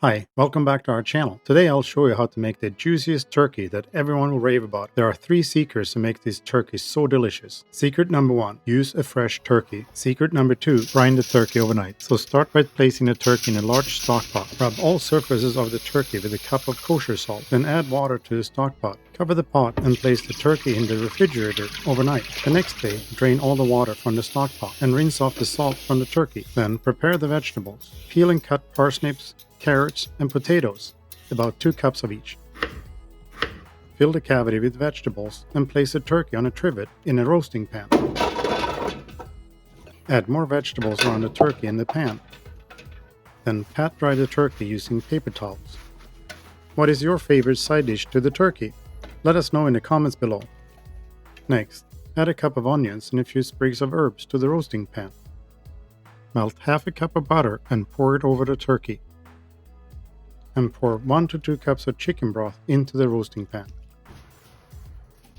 Hi, welcome back to our channel. Today I'll show you how to make the juiciest turkey that everyone will rave about. There are 3 secrets to make this turkey so delicious. Secret number 1, use a fresh turkey. Secret number 2, brine the turkey overnight. So start by placing the turkey in a large stock pot. Rub all surfaces of the turkey with a cup of kosher salt. Then add water to the stock pot. Cover the pot and place the turkey in the refrigerator overnight. The next day, drain all the water from the stock pot and rinse off the salt from the turkey. Then prepare the vegetables. Peel and cut parsnips, carrots, and potatoes, about 2 cups of each. Fill the cavity with vegetables and place the turkey on a trivet in a roasting pan. Add more vegetables around the turkey in the pan. Then pat dry the turkey using paper towels. What is your favorite side dish to the turkey? Let us know in the comments below. Next, add a cup of onions and a few sprigs of herbs to the roasting pan. Melt half a cup of butter and pour it over the turkey. And pour 1 to 2 cups of chicken broth into the roasting pan.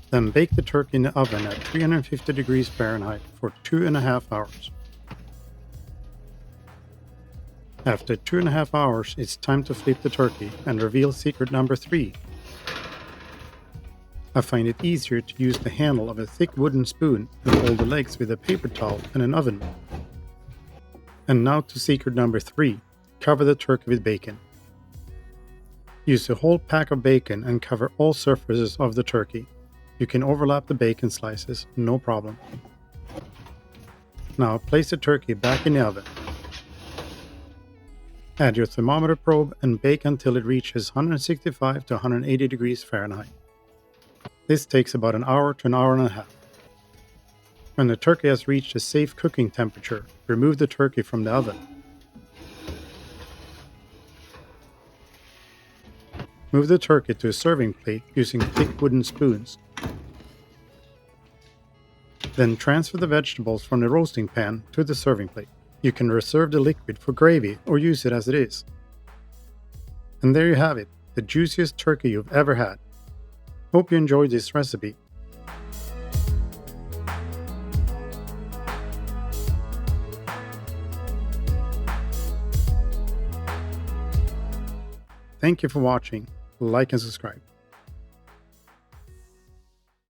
Then bake the turkey in the oven at 350 degrees Fahrenheit for 2.5 hours. After 2.5 hours, it's time to flip the turkey and reveal secret number 3. I find it easier to use the handle of a thick wooden spoon than hold the legs with a paper towel and an oven. And now to secret number 3, cover the turkey with bacon. Use a whole pack of bacon and cover all surfaces of the turkey. You can overlap the bacon slices, no problem. Now place the turkey back in the oven. Add your thermometer probe and bake until it reaches 165 to 180 degrees Fahrenheit. This takes about an hour to an hour and a half. When the turkey has reached a safe cooking temperature, remove the turkey from the oven. Move the turkey to a serving plate using thick wooden spoons. Then transfer the vegetables from the roasting pan to the serving plate. You can reserve the liquid for gravy or use it as it is. And there you have it, the juiciest turkey you've ever had. Hope you enjoyed this recipe. Thank you for watching. Like and subscribe.